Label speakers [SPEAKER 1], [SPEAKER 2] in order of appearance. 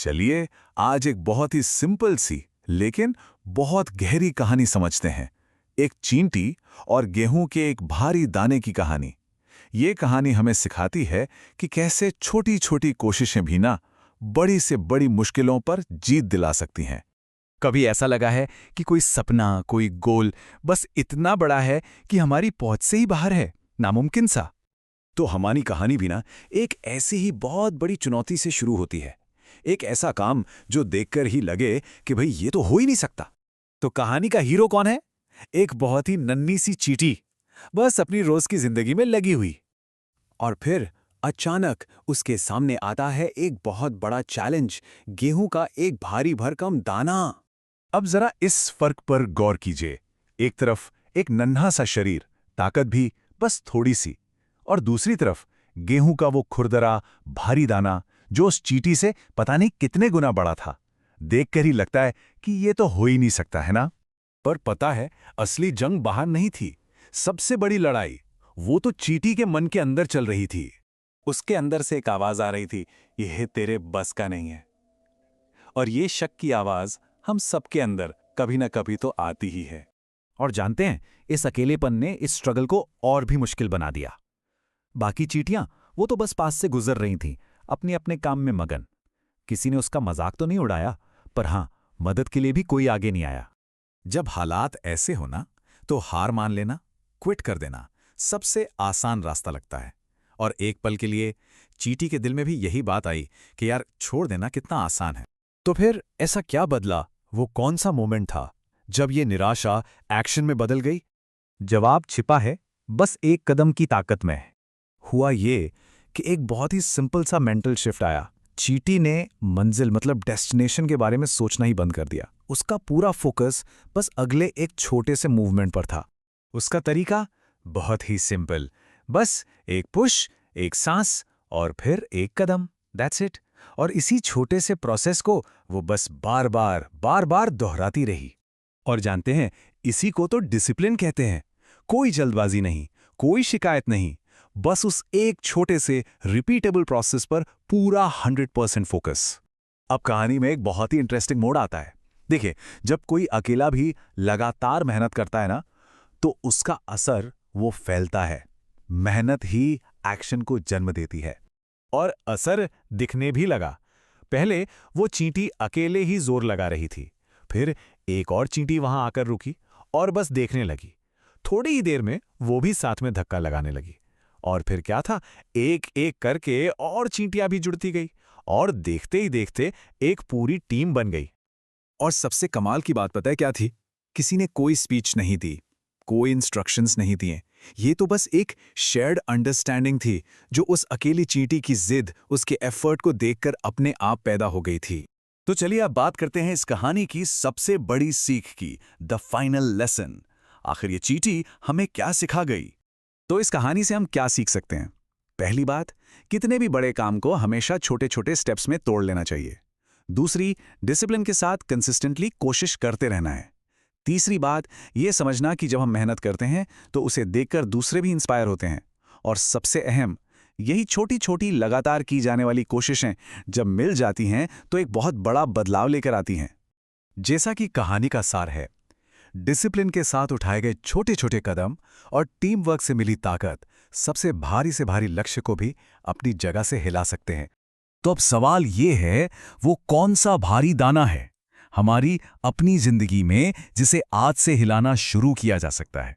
[SPEAKER 1] चलिए आज एक बहुत ही सिंपल सी लेकिन बहुत गहरी कहानी समझते हैं। एक चींटी और गेहूं के एक भारी दाने की कहानी। ये कहानी हमें सिखाती है कि कैसे छोटी छोटी कोशिशें भी ना बड़ी से बड़ी मुश्किलों पर जीत दिला सकती हैं।
[SPEAKER 2] कभी ऐसा लगा है कि कोई सपना, कोई गोल बस इतना बड़ा है कि हमारी पहुंच से ही बाहर है, नामुमकिन सा।
[SPEAKER 3] तो हमारी कहानी भी ना एक ऐसी ही बहुत बड़ी चुनौती से शुरू होती है। एक ऐसा काम जो देखकर ही लगे कि भाई ये तो हो ही नहीं सकता। तो कहानी का हीरो कौन है? एक बहुत ही नन्ही सी चींटी, बस अपनी रोज की जिंदगी में लगी हुई। और फिर अचानक उसके सामने आता है एक बहुत बड़ा चैलेंज, गेहूं का एक भारी भरकम दाना।
[SPEAKER 1] अब जरा इस फर्क पर गौर कीजिए। एक तरफ एक नन्हा सा शरीर, ताकत भी बस थोड़ी सी, और दूसरी तरफ गेहूं का वो खुरदरा भारी दाना जो उस चींटी से पता नहीं कितने गुना बड़ा था। देखकर ही लगता है कि ये तो हो ही नहीं सकता, है ना?
[SPEAKER 3] पर पता है, असली जंग बाहर नहीं थी। सबसे बड़ी लड़ाई वो तो चींटी के मन के अंदर चल रही थी। उसके अंदर से एक आवाज आ रही थी, यह तेरे बस का नहीं है। और ये शक की आवाज हम सबके अंदर कभी ना कभी तो आती ही है।
[SPEAKER 2] और जानते हैं, इस अकेलेपन ने इस स्ट्रगल को और भी मुश्किल बना दिया। बाकी चींटियां वो तो बस पास से गुजर रही थीं, अपने अपने काम में मगन। किसी ने उसका मजाक तो नहीं उड़ाया, पर हां, मदद के लिए भी कोई आगे नहीं आया।
[SPEAKER 3] जब हालात ऐसे हो ना, तो हार मान लेना, क्विट कर देना सबसे आसान रास्ता लगता है। और एक पल के लिए चींटी के दिल में भी यही बात आई कि यार छोड़ देना कितना आसान है।
[SPEAKER 2] तो फिर ऐसा क्या बदला? वो कौन सा मोमेंट था जब ये निराशा एक्शन में बदल गई? जवाब छिपा है बस एक कदम की ताकत में। हुआ ये कि एक बहुत ही सिंपल सा मेंटल शिफ्ट आया। चींटी ने मंजिल मतलब डेस्टिनेशन के बारे में सोचना ही बंद कर दिया। उसका पूरा फोकस बस अगले एक छोटे से मूवमेंट पर था। उसका तरीका बहुत ही सिंपल, बस एक पुश, एक सांस और फिर एक कदम, दैट्स इट। और इसी छोटे से प्रोसेस को वो बस बार बार दोहराती रही। और जानते हैं, इसी को तो डिसिप्लिन कहते हैं। कोई जल्दबाजी नहीं, कोई शिकायत नहीं, बस उस एक छोटे से रिपीटेबल प्रोसेस पर पूरा 100% फोकस।
[SPEAKER 3] अब कहानी में एक बहुत ही इंटरेस्टिंग मोड़ आता है। देखिए, जब कोई अकेला भी लगातार मेहनत करता है ना, तो उसका असर वो फैलता है। मेहनत ही एक्शन को जन्म देती है। और असर दिखने भी लगा। पहले वो चींटी अकेले ही जोर लगा रही थी, फिर एक और चींटी वहां आकर रुकी और बस देखने लगी। थोड़ी ही देर में वो भी साथ में धक्का लगाने लगी। और फिर क्या था, एक एक करके और चींटियां भी जुड़ती गई, और देखते ही देखते एक पूरी टीम बन गई। और सबसे कमाल की बात पता है क्या थी? किसी ने कोई स्पीच नहीं दी, कोई इंस्ट्रक्शंस नहीं दिए। ये तो बस एक शेयर्ड अंडरस्टैंडिंग थी जो उस अकेली चींटी की जिद, उसके एफर्ट को देखकर अपने आप पैदा हो गई थी। तो चलिए अब बात करते हैं इस कहानी की सबसे बड़ी सीख की, द फाइनल लेसन। आखिर ये चींटी हमें क्या सिखा गई? तो इस कहानी से हम क्या सीख सकते हैं? पहली बात, कितने भी बड़े काम को हमेशा छोटे छोटे स्टेप्स में तोड़ लेना चाहिए। दूसरी, डिसिप्लिन के साथ कंसिस्टेंटली कोशिश करते रहना है। तीसरी बात, ये समझना कि जब हम मेहनत करते हैं तो उसे देखकर दूसरे भी इंस्पायर होते हैं। और सबसे अहम, यही छोटी छोटी लगातार की जाने वाली कोशिशें जब मिल जाती हैं तो एक बहुत बड़ा बदलाव लेकर आती हैं। जैसा कि कहानी का सार है, डिसिप्लिन के साथ उठाए गए छोटे छोटे कदम और टीम वर्क से मिली ताकत सबसे भारी से भारी लक्ष्य को भी अपनी जगह से हिला सकते हैं। तो अब सवाल ये है, वो कौन सा भारी दाना है हमारी अपनी जिंदगी में जिसे आज से हिलाना शुरू किया जा सकता है?